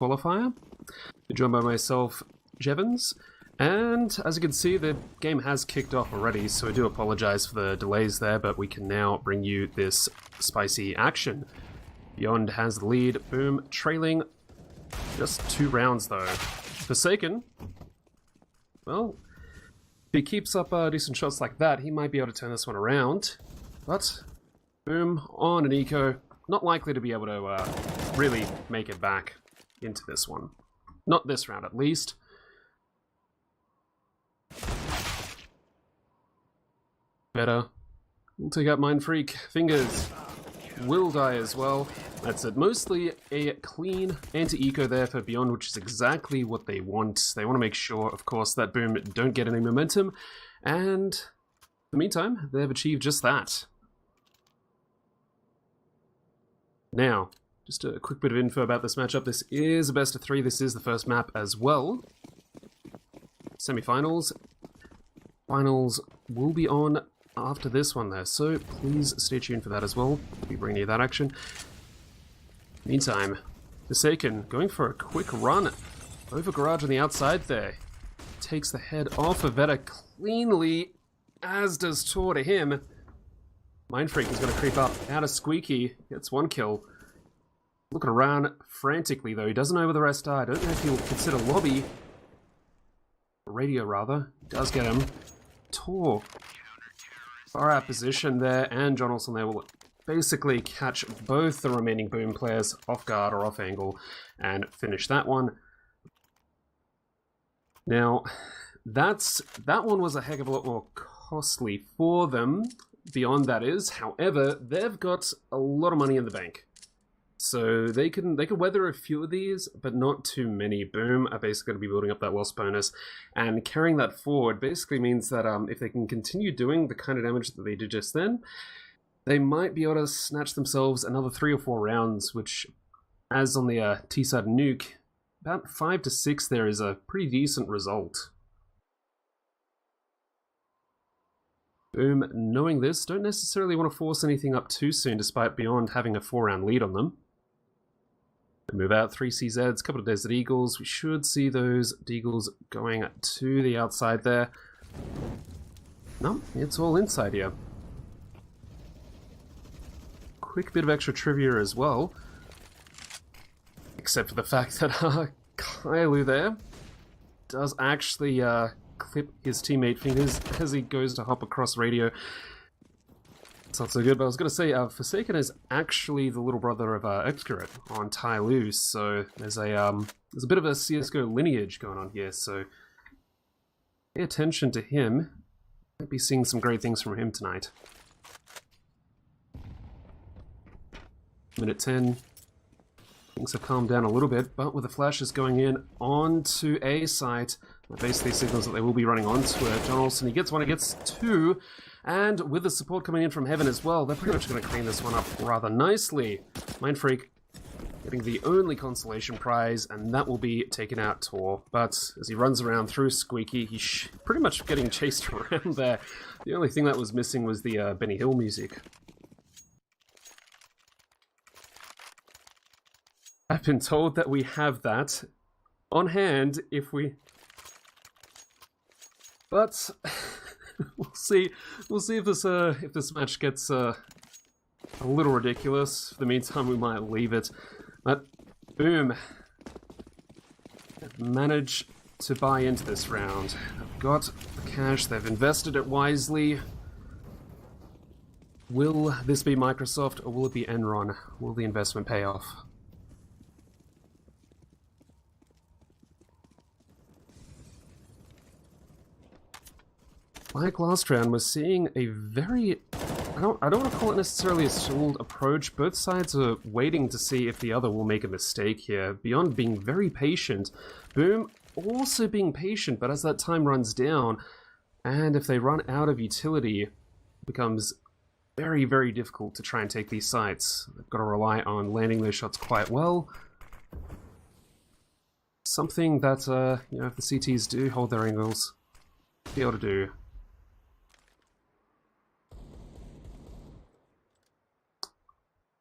Qualifier. You're joined by myself, Jevons, and as you can see, the game has kicked off already, so I do apologize for the delays there, but we can now bring you this spicy action. Beyond has the lead, boom, trailing just 2 rounds though. Forsaken, well, if he keeps up decent shots like that, he might be able to turn this one around, but boom, on an eco, not likely to be able to really make it back into this one. Not this round, at least. Better. We'll take out Mind Freak. Fingers will die as well. That's it. Mostly a clean anti-eco there for Beyond, which is exactly what they want. They want to make sure, of course, that Boom don't get any momentum. And in the meantime, they've achieved just that. Now, just a quick bit of info about this matchup. This is a best of 3. This is the first map as well. Semi-finals. Finals will be on after this one there, so please stay tuned for that as well. We'll be bringing you that action. Meantime, Forsaken going for a quick run over Garage on the outside there. Takes the head off of Veta cleanly, as does Tor to him. Mind Freak is going to creep up out of Squeaky, gets 1 kill. Looking around frantically though, he doesn't know where the rest are. I don't know if he'll consider lobby. Radio rather, does get him. Tor, far out position there, and John Olsen there will basically catch both the remaining Boom players off guard or off angle and finish that one. Now, that one was a heck of a lot more costly for them. Beyond that is, however, they've got a lot of money in the bank. So they can weather a few of these, but not too many. Boom are basically going to be building up that loss bonus, and carrying that forward basically means that if they can continue doing the kind of damage that they did just then, they might be able to snatch themselves another 3 or 4 rounds, which, as on the T-side Nuke, about 5 to 6 there is a pretty decent result. Boom, knowing this, don't necessarily want to force anything up too soon, despite Beyond having a 4-round lead on them. Move out 3 CZs, couple of Desert Eagles. We should see those Deagles going to the outside there. No, it's all inside here. Quick bit of extra trivia as well. Except for the fact that Kailu there does actually clip his teammate Fingers as he goes to hop across radio. It's not so good, but I was going to say, Forsaken is actually the little brother of Excurate on Tai Lu, so there's a bit of a CSGO lineage going on here, so pay attention to him. Might be seeing some great things from him tonight. Minute 10. Things have calmed down a little bit, but with the flashes going in onto A site, that basically signals that they will be running onto it. John Olsen, he gets 1, he gets 2, and with the support coming in from Heaven as well, they're pretty much going to clean this one up rather nicely. Mind Freak getting the only consolation prize, and that will be taken out Tor. But as he runs around through Squeaky, he's pretty much getting chased around there. The only thing that was missing was the Benny Hill music. I've been told that we have that on hand if we... But we'll see. We'll see if this match gets a little ridiculous. For the meantime, we might leave it. But Boom, they've managed to buy into this round. They've got the cash. They've invested it wisely. Will this be Microsoft or will it be Enron? Will the investment pay off? Like last round, we're seeing a very... I don't want to call it necessarily a stalled approach. Both sides are waiting to see if the other will make a mistake here. Beyond being very patient, Boom also being patient, but as that time runs down, and if they run out of utility, it becomes very, very difficult to try and take these sites. They've got to rely on landing those shots quite well. Something that, you know, if the CTs do hold their angles, be able to do.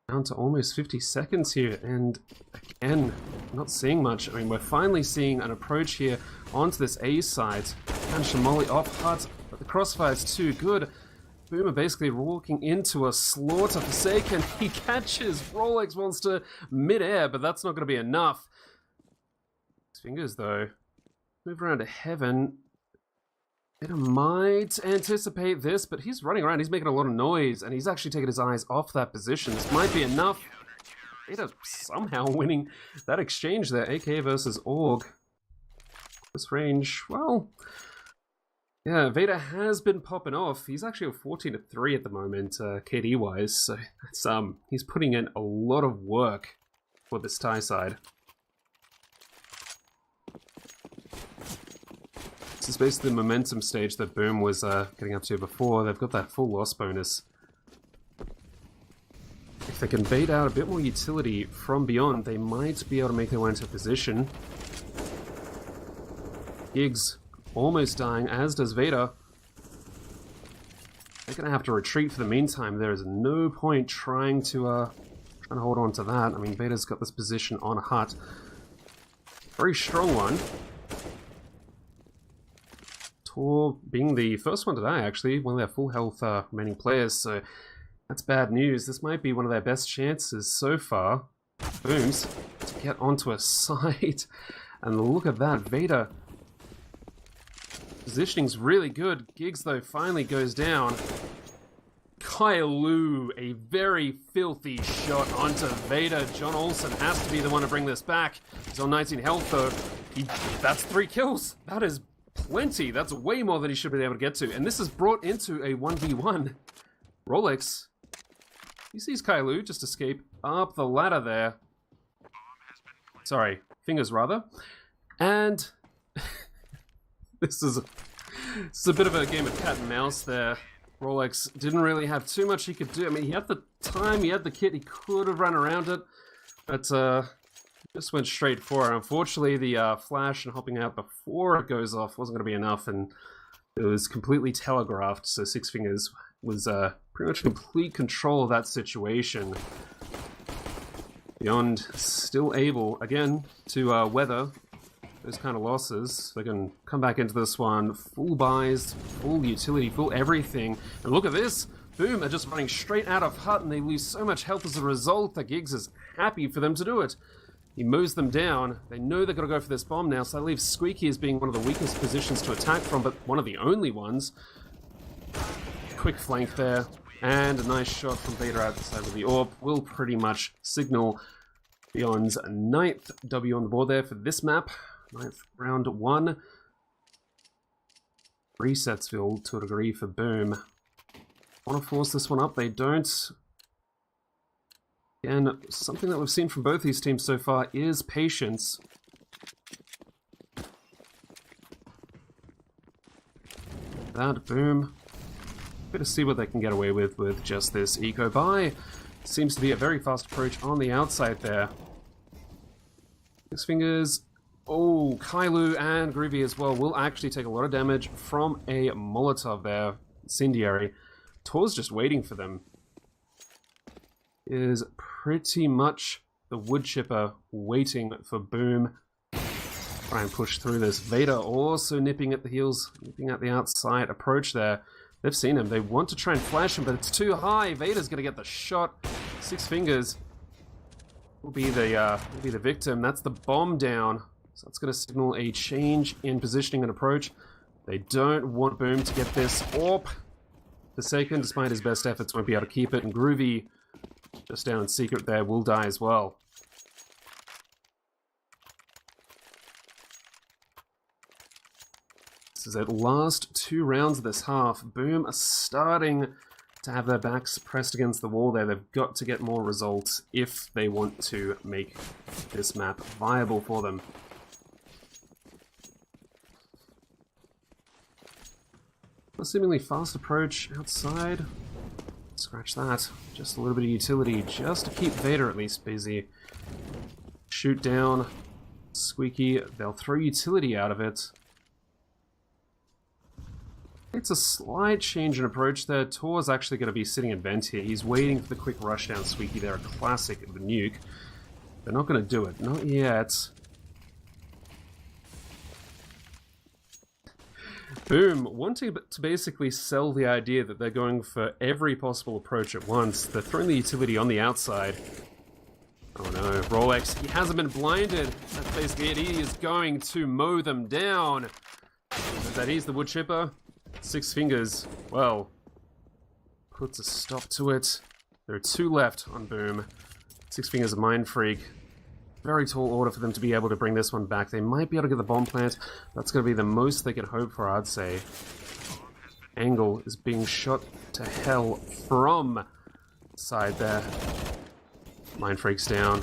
Down to almost 50 seconds here, and again, not seeing much. I mean, we're finally seeing an approach here onto this A site. And Shamoli off Hut, but the crossfire's too good. Boom are basically walking into a slaughter. Forsaken, he catches Rolex Monster mid-air, but that's not going to be enough. His fingers, though, move around to Heaven. It might anticipate this, but he's running around, he's making a lot of noise, and he's actually taking his eyes off that position. This might be enough. Vader somehow winning that exchange there, AK versus Org. This range, well, yeah, Vader has been popping off. He's actually a 14-3 at the moment, KD-wise, so that's, he's putting in a lot of work for this tie side. This is basically the momentum stage that Boom was getting up to before. They've got that full loss bonus. If they can bait out a bit more utility from beyond, they might be able to make their way into a position. Giggs almost dying, as does Vader. They're going to have to retreat for the meantime. There is no point trying to hold on to that. I mean, Vader's got this position on a hut. Very strong one. Tor being the first one to die, actually, one of their full health remaining players, so that's bad news. This might be one of their best chances so far. Booms to get onto a side. And look at that, Vader. Positioning's really good. Giggs, though, finally goes down. Kailu, a very filthy shot onto Vader. John Olsen has to be the one to bring this back. He's on 19 health, though. That's 3 kills. That is plenty. That's way more than he should be able to get to. And this is brought into a 1v1. Rolex, he sees Kailu just escape up the ladder there. Sorry, fingers rather. And this is a bit of a game of cat and mouse there. Rolex didn't really have too much he could do. I mean, he had the time, he had the kit, he could have run around it, but just went straight for it. Unfortunately, the flash and hopping out before it goes off wasn't going to be enough, and it was completely telegraphed, so Six Fingers was pretty much complete control of that situation. Beyond still able, again, to weather those kind of losses. They can come back into this one, full buys, full utility, full everything. And look at this! Boom, they're just running straight out of hut, and they lose so much health as a result that Giggs is happy for them to do it. He mows them down. They know they've got to go for this bomb now, so that leaves Squeaky as being one of the weakest positions to attack from, but one of the only ones. Quick flank there, and a nice shot from Vader outside with the AWP will pretty much signal Beyond's 9th W on the board there for this map. 9th round 1. Resetsville to a degree for Boom. Want to force this one up? They don't. Again, something that we've seen from both these teams so far is patience. That Boom. Bit to see what they can get away with just this eco buy. Seems to be a very fast approach on the outside there. Six Fingers. Oh, Kailu and Groovy as well will actually take a lot of damage from a Molotov there. Incendiary. Tor's just waiting for them. Is pretty much the wood chipper waiting for Boom. Try and push through this. Vader also nipping at the heels, nipping at the outside approach there. They've seen him. They want to try and flash him, but it's too high. Vader's going to get the shot. Six Fingers will be the victim. That's the bomb down. So that's going to signal a change in positioning and approach. They don't want Boom to get this AWP. Forsaken, despite his best efforts, won't be able to keep it. And Groovy, just down in secret there, will die as well. This is at last 2 rounds of this half. Boom are starting to have their backs pressed against the wall there. They've got to get more results if they want to make this map viable for them. A seemingly fast approach outside. Scratch that. Just a little bit of utility, just to keep Vader at least busy. Shoot down. Squeaky. They'll throw utility out of it. It's a slight change in approach there. Tor's actually going to be sitting in vent here. He's waiting for the quick rushdown Squeaky there, a classic of the Nuke. They're not going to do it. Not yet. Boom. Wanting to basically sell the idea that they're going for every possible approach at once. They're throwing the utility on the outside. Oh no, Rolex, he hasn't been blinded. That's basically it. He is going to mow them down. That is the wood chipper. 6 fingers, well, puts a stop to it. There are 2 left on Boom. 6 fingers of Mind Freak. Very tall order for them to be able to bring this one back. They might be able to get the bomb plant. That's going to be the most they can hope for, I'd say. Angle is being shot to hell from side there. Mind Freak's down.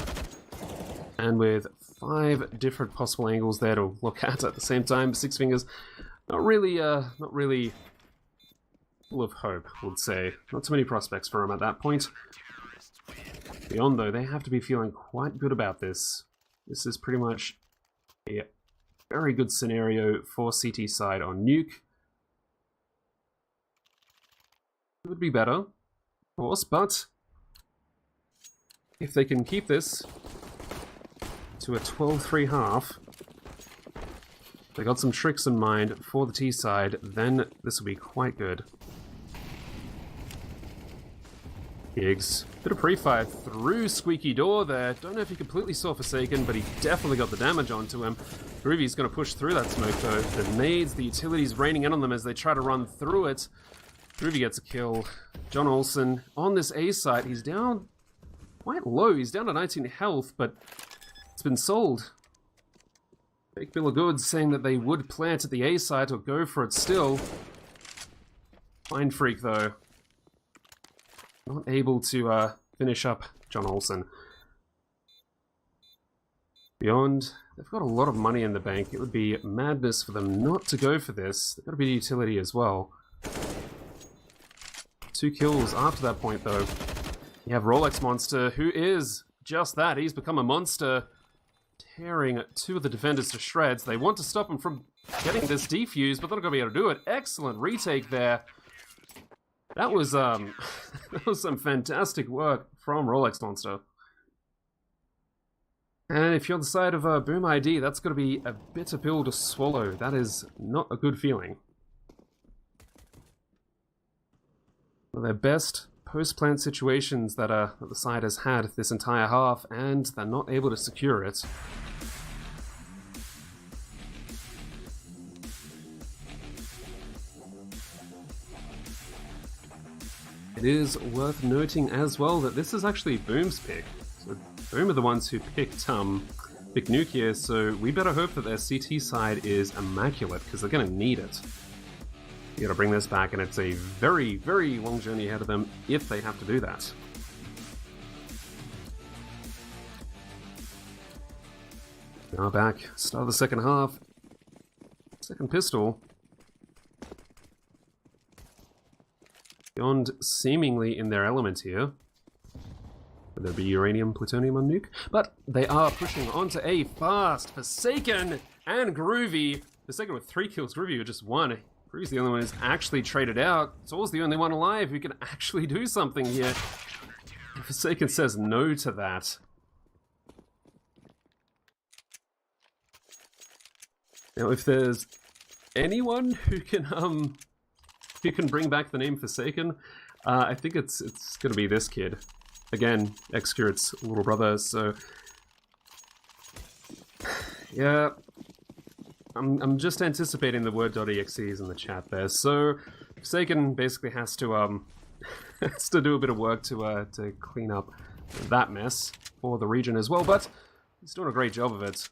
And with 5 different possible angles there to look at the same time, 6 fingers, not really full of hope, I would say. Not too many prospects for him at that point. Beyond, though, they have to be feeling quite good about this. This is pretty much a very good scenario for CT side on Nuke. It would be better, of course, but if they can keep this to a 12-3 half, they got some tricks in mind for the T side, then this will be quite good. Higgs, bit of pre-fire through Squeaky Door there. Don't know if he completely saw Forsaken, but he definitely got the damage onto him. Groovy's going to push through that smoke though. The nades, the utilities raining in on them as they try to run through it. Groovy gets a kill. John Olsen on this A site, he's down quite low. He's down to 19 health, but it's been sold. Fake bill of goods saying that they would plant at the A site or go for it still. Mind Freak though. Not able to finish up John Olsen. Beyond, they've got a lot of money in the bank. It would be madness for them not to go for this. They've got to be utility as well. 2 kills after that point though. You have Rolex Monster, who is just that. He's become a monster, tearing 2 of the defenders to shreds. They want to stop him from getting this defuse, but they're not going to be able to do it. Excellent retake there. That was that was some fantastic work from Rolex Monster. And if you're on the side of Boom ID, that's going to be a bitter pill to swallow. That is not a good feeling. One of their best post-plant situations that the side has had this entire half, and they're not able to secure it. It is worth noting as well that this is actually Boom's pick. So Boom are the ones who picked Nuke here, so we better hope that their CT side is immaculate, because they're going to need it. You gotta bring this back, and it's a very, very long journey ahead of them if they have to do that. Now back, start of the second half. Second pistol. Beyond seemingly in their element here. Would there be uranium, plutonium on Nuke? But they are pushing onto A fast. Forsaken and Groovy. Forsaken with 3 kills, Groovy with just 1. Groovy's the only one who's actually traded out. Saul's the only one alive who can actually do something here. Forsaken says no to that. Now, if there's anyone who can bring back the name Forsaken, I think it's gonna be this kid. Again, Excurit's little brother, so yeah. I'm just anticipating the word .exes in the chat there. So Forsaken basically has to has to do a bit of work to clean up that mess for the region as well, but he's doing a great job of it.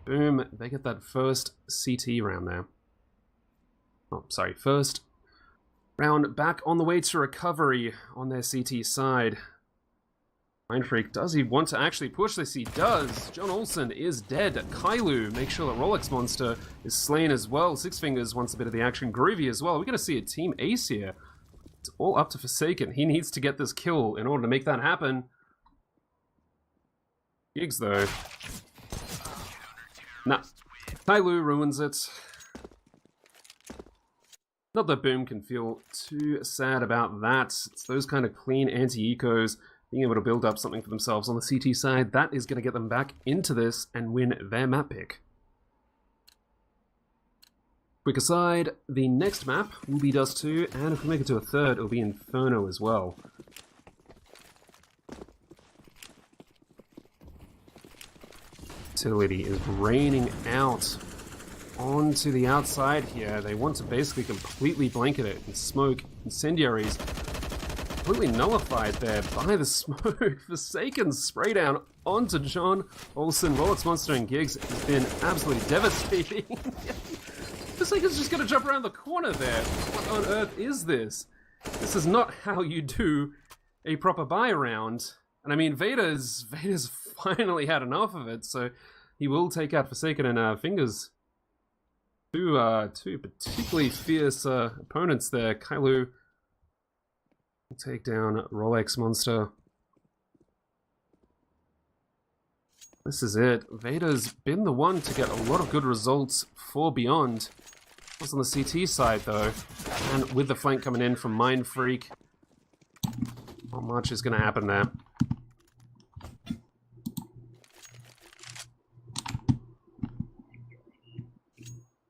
Boom, they get that first CT round there. Oh, sorry, first round back on the way to recovery on their CT side. Mind Freak, does he want to actually push this? He does. John Olsen is dead. Kailu makes sure that Rolex Monster is slain as well. 6 Fingers wants a bit of the action. Groovy as well. We're going to see a team ace here. It's all up to Forsaken. He needs to get this kill in order to make that happen. Gigs, though. Nah. Kailu ruins it. Not that Boom can feel too sad about that. It's those kind of clean anti-ecos, being able to build up something for themselves on the CT side, that is going to get them back into this and win their map pick. Quick aside, the next map will be Dust 2, and if we make it to a third, it'll be Inferno as well. Utility is raining out onto the outside here. They want to basically completely blanket it in smoke. Incendiaries completely nullified there by the smoke. Forsaken spray down onto John Olsen. Rolex Monster and Giggs has been absolutely devastating. Forsaken's just going to jump around the corner there. What on earth is this? This is not how you do a proper buy round. And I mean, Vader's finally had enough of it, so he will take out Forsaken and Fingers. Two particularly fierce opponents there. Kailu will take down Rolex Monster. This is it. Vader's been the one to get a lot of good results for Beyond. Was on the CT side though, and with the flank coming in from Mind Freak, not much is going to happen there.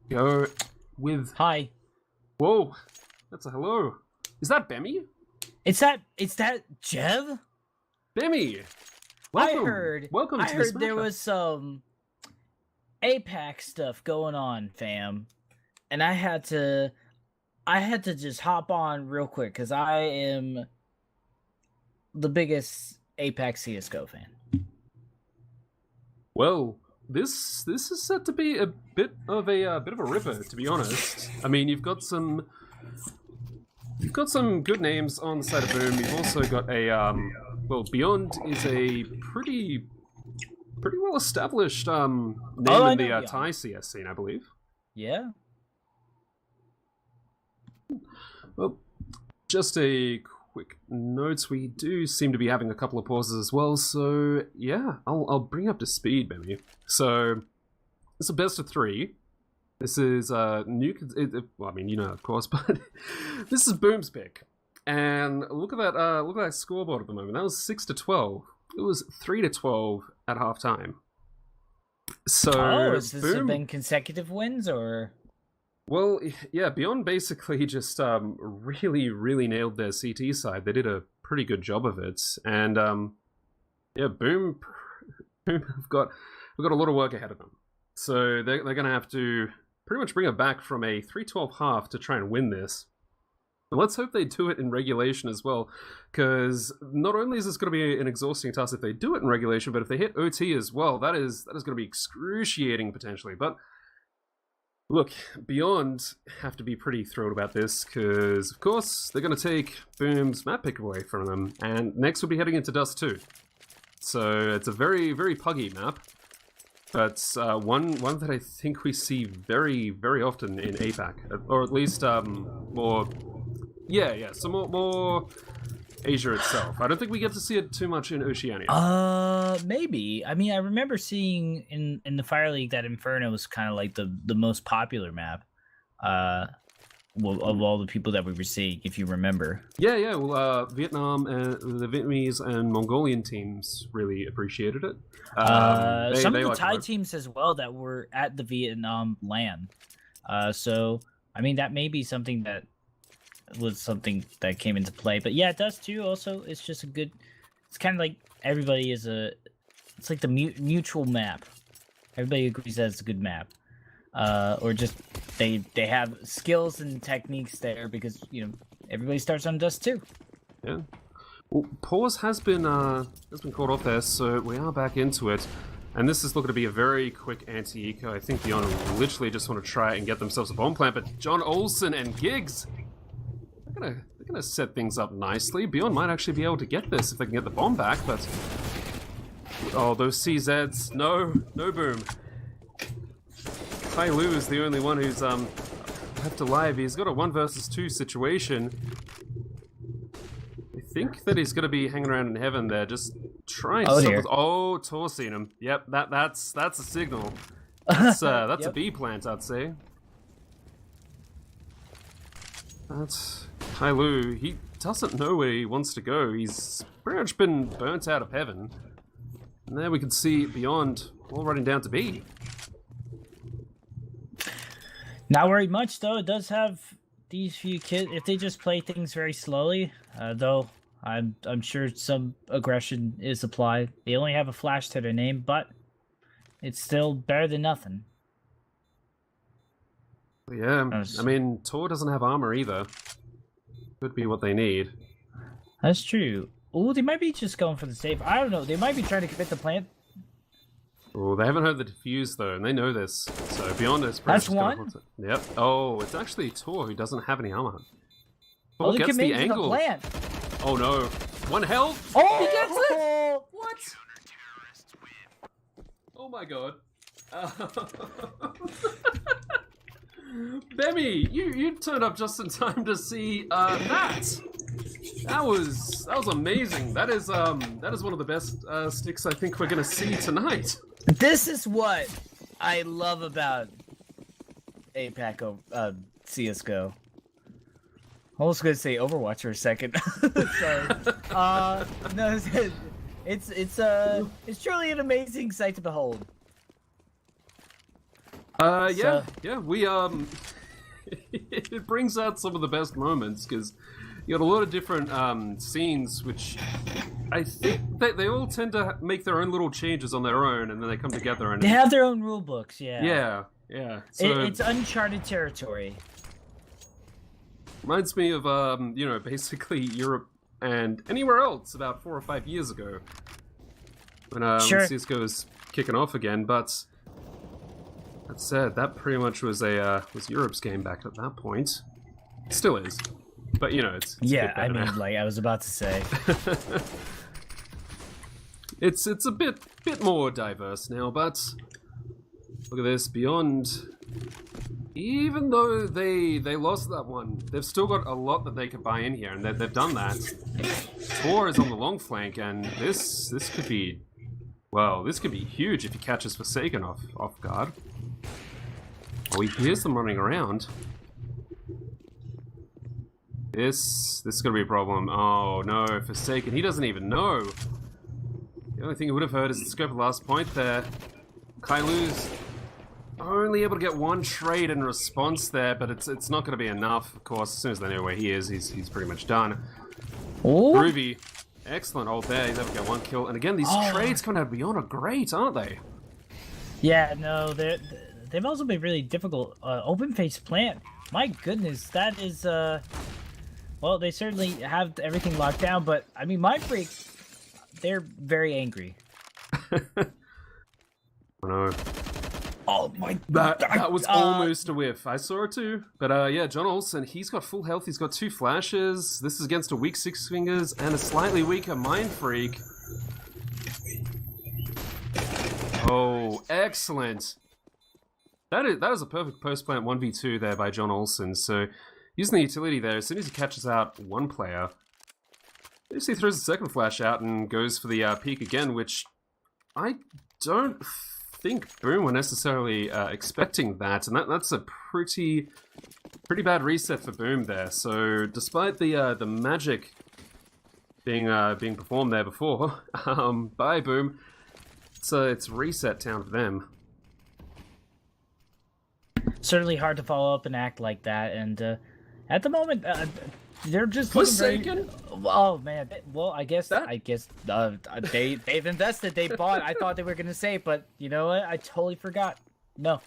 Go with... Hi. Whoa, that's a hello. Is that Bemmy? It's that Jev? Bemmy! Welcome. Welcome I to heard this there matchup. was some APAC stuff going on, fam. And I had to just hop on real quick because I am the biggest APAC CSGO fan. Well, this is set to be a bit of a ripper, to be honest. I mean, you've got some good names on the side of Boom. You've also got a well, Beyond is a pretty well established name in the Thai CS scene, I believe. Yeah. Well, just a quick note, we do seem to be having a couple of pauses as well, so yeah, I'll bring up to speed, maybe. So, it's a best of 3. This is Nuke, well, I mean, you know, of course, but this is Boom's pick. And look at that scoreboard at the moment. That was 6-12. It was 3-12 at halftime. So, has this been consecutive wins, or...? Well, yeah, Beyond basically just really nailed their CT side. They did a pretty good job of it, and yeah, Boom have got a lot of work ahead of them. So they're going to have to pretty much bring it back from a 3-12 half to try and win this. And let's hope they do it in regulation as well, because not only is this going to be an exhausting task if they do it in regulation, but if they hit OT as well, that is going to be excruciating potentially. But look, Beyond have to be pretty thrilled about this, because, of course, they're going to take Boom's map pick away from them, and next we'll be heading into Dust 2. So it's a very, very puggy map, but one that I think we see very, very often in APAC, or at least more Asia itself. I don't think we get to see it too much in Oceania. Maybe. I mean, I remember seeing in the Fire League that Inferno was kind of like the most popular map. Of all the people that we were seeing, if you remember. Yeah. Well, Vietnam and the Vietnamese and Mongolian teams really appreciated it. Some of the Thai teams as well that were at the Vietnam LAN. So, I mean, that may be something that was something that came into play. But yeah, Dust 2 also, it's just a good... It's kind of like everybody is it's like the mutual map. Everybody agrees that it's a good map. Or just they have skills and techniques there because, you know, everybody starts on Dust 2. Yeah. Well, pause has been called off there, so we are back into it. And this is looking to be a very quick anti-eco. I think Beyond literally just want to try and get themselves a bomb plant, but John Olsen and Giggs, they're gonna set things up nicely. Beyond might actually be able to get this if they can get the bomb back, but... Oh, those CZs. No Boom. Kai Lu is the only one who's left alive. He's got a 1 versus 2 situation. I think that he's going to be hanging around in heaven there, just trying to stop us. Oh, Tor seen him. Yep, that's a signal. That's Yep. a B plant, I'd say. That's Kailu. He doesn't know where he wants to go. He's pretty much been burnt out of heaven. And there we can see beyond, all running down to B. Not worried much, though. It does have these few kids. If they just play things very slowly, though, I'm sure some aggression is applied. They only have a flash to their name, but it's still better than nothing. Yeah, I mean, Tor doesn't have armor either. Could be what they need. That's true. Oh, they might be just going for the save. I don't know. They might be trying to commit the plant. Oh, they haven't heard the defuse though, and they know this. So beyond this, that's one. Yep. Oh, it's actually Tor who doesn't have any armor. Tor gets the angle. The plant. Oh no! 1 health. Oh, he gets it. What? Oh my god. Bemmy, you turned up just in time to see that. That was amazing. That is one of the best sticks I think we're gonna see tonight. This is what I love about APAC CS:GO. I was gonna say Overwatch for a second. Sorry. No, it's truly an amazing sight to behold. Yeah, we it brings out some of the best moments because you got a lot of different scenes which I think they all tend to make their own little changes on their own and then they come together and they have their own rule books. Yeah. So it's uncharted territory. Reminds me of basically Europe and anywhere else about 4 or 5 years ago when CS:GO was kicking off again, but. That said, that pretty much was Europe's game back at that point. Still is, but you know it's yeah. I mean, like I was about to say, it's a bit more diverse now. But look at this. Beyond, even though they lost that one, they've still got a lot that they could buy in here, and they've done that. Tor is on the long flank, and this could be, well, this could be huge if he catches Forsaken off guard. Oh, he hears them running around. This is gonna be a problem. Oh no, Forsaken. He doesn't even know. The only thing he would have heard is the scope of last point there. Kailu's only able to get one trade in response there, but it's not gonna be enough. Of course, as soon as they know where he is, he's pretty much done. Oh. Groovy, excellent hold there. He's able to get 1 kill. And again, these trades coming out of Beyond are great, aren't they? Yeah, no, they've also been really difficult. Open face plant, my goodness, that is well, they certainly have everything locked down, but I mean, my freak, they're very angry. I know. Oh my! That was almost a whiff. I saw it too, but yeah, John Olsen, he's got full health. He's got 2 flashes. This is against a weak Six Fingers and a slightly weaker Mind Freak. Oh, excellent! That is a perfect post-plant 1v2 there by John Olsen. So, using the utility there, as soon as he catches out one player, he throws the second flash out and goes for the peek again, which I don't think Boom were necessarily expecting that, and that's a pretty bad reset for Boom there. So, despite the magic being performed there before by Boom, it's reset town for them. Certainly hard to follow up and act like that, and at the moment they're just Forsaken. Oh man, well I guess they've invested, they bought. I thought they were gonna say, but you know what? I totally forgot. No.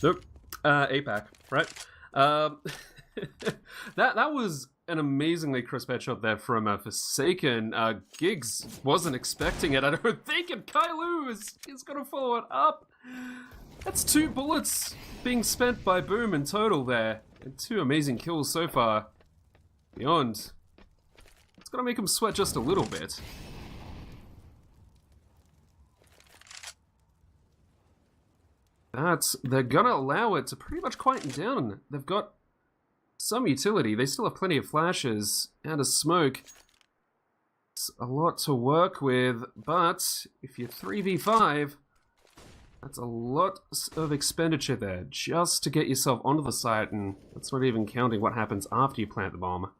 Nope. APAC, right? That was an amazingly crisp headshot there from Forsaken. Giggs wasn't expecting it, I don't think, and Kailu is gonna follow it up. That's 2 bullets being spent by Boom in total there, and 2 amazing kills so far. Beyond, it's gonna make him sweat just a little bit. They're gonna allow it to pretty much quieten down. They've got some utility. They still have plenty of flashes and a smoke. It's a lot to work with, but if you're 3v5, That's a lot of expenditure there just to get yourself onto the site, and that's not even counting what happens after you plant the bomb.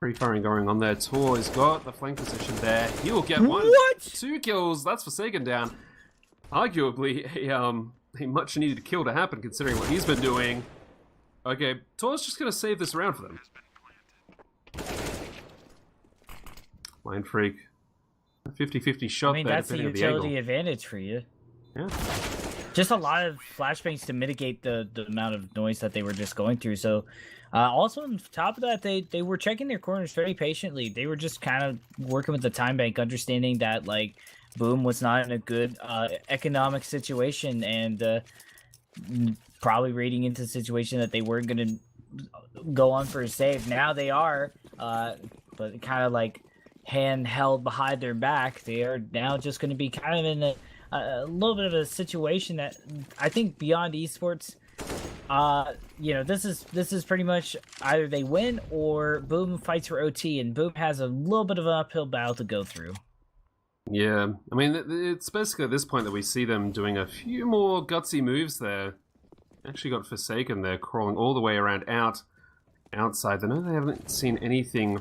Free firing going on there. Tor has got the flank position there. He will get one. What? 2 kills. That's Forsaken down. Arguably a much needed kill to happen considering what he's been doing. Okay, Tor's just gonna save this round for them. Mind Freak. 50-50 shot. I mean, there, that's the utility advantage for you. Yeah. Just a lot of flashbangs to mitigate the amount of noise that they were just going through. So, also on top of that, they were checking their corners very patiently. They were just kind of working with the time bank, understanding that like Boom was not in a good economic situation, and probably reading into the situation that they weren't going to go on for a save. Now they are, but kind of like hand held behind their back. They are now just going to be kind of in a little bit of a situation that I think beyond esports, you know, this is pretty much either they win or Boom fights for OT, and Boom has a little bit of an uphill battle to go through. Yeah, I mean, it's basically at this point that we see them doing a few more gutsy moves there. Actually got Forsaken there, crawling all the way around outside. They know they haven't seen anything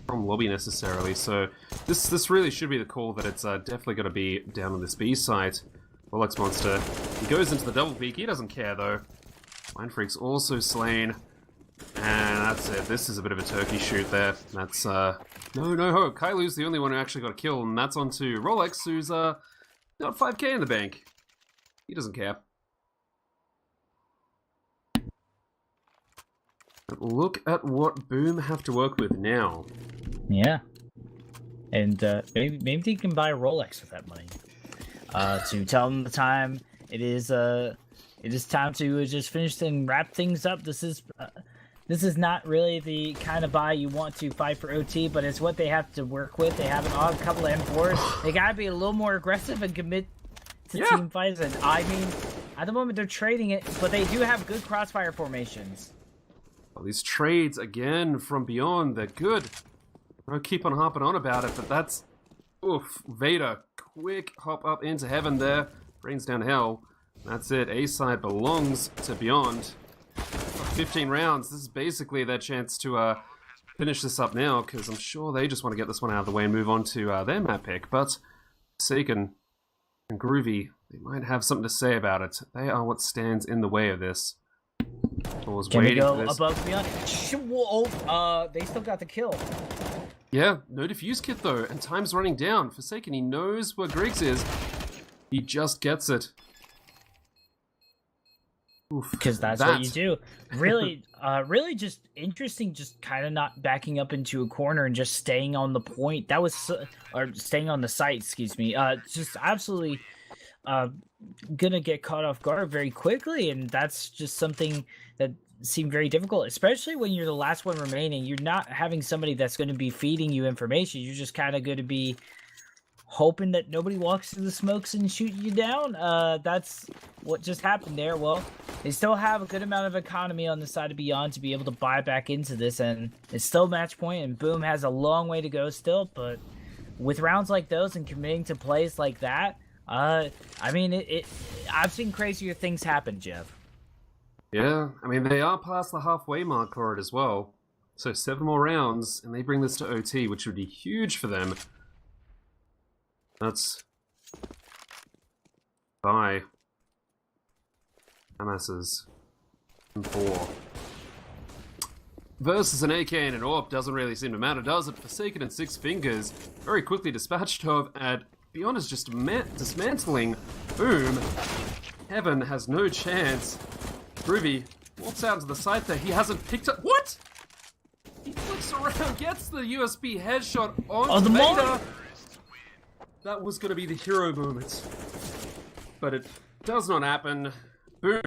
from lobby necessarily, so this really should be the call that it's definitely going to be down on this B site. Rolex Monster, he goes into the double peak. He doesn't care though. Mind Freak's also slain, and that's it. This is a bit of a turkey shoot there. That's no hope. Kailu's the only one who actually got a kill, and that's onto Rolex, who's got 5k in the bank. He doesn't care. But look at what Boom have to work with now. Yeah, and maybe they can buy a Rolex with that money. To tell them the time it is time to just finish and wrap things up. This is not really the kind of buy you want to fight for OT, but it's what they have to work with. They have an odd couple of M4s. They gotta be a little more aggressive and commit to team fights. And I mean, at the moment they're trading it, but they do have good crossfire formations. Well, these trades, again, from beyond, they're good. I'll keep on harping on about it, but that's... Oof, Vader, quick hop up into heaven there. Brains down hell. That's it, A-side belongs to Beyond. 15 rounds, this is basically their chance to finish this up now, because I'm sure they just want to get this one out of the way and move on to their map pick, but Forsaken and Groovy, they might have something to say about it. They are what stands in the way of this. Can we go above Beyond? Whoa, they still got the kill. Yeah, no defuse kit though, and time's running down. Forsaken, he knows where Griggs is. He just gets it. Because that's what you do. Really, really just interesting, just kind of not backing up into a corner and just staying on the point. That was, or staying on the site, excuse me. Just absolutely gonna get caught off guard very quickly, and that's just something that seemed very difficult, especially when you're the last one remaining. You're not having somebody that's going to be feeding you information. You're just kind of going to be hoping that nobody walks through the smokes and shoot you down. That's what just happened there. Well, they still have a good amount of economy on the side of Beyond to be able to buy back into this, and it's still match point, and Boom has a long way to go still, but with rounds like those and committing to plays like that, I mean, I've seen crazier things happen, Jeff. Yeah, I mean, they are past the halfway mark for it as well. So 7 more rounds, and they bring this to OT, which would be huge for them. That's... Bye. Hamas's M4. Versus an AK and an AWP doesn't really seem to matter, does it? Forsaken and Six Fingers very quickly dispatched of, and Beyond is just dismantling. Boom. Heaven has no chance. Groovy walks out to the side there. He hasn't picked up. What? He flips around, gets the USB headshot on Vader. That was going to be the hero moment, but it does not happen. Boom.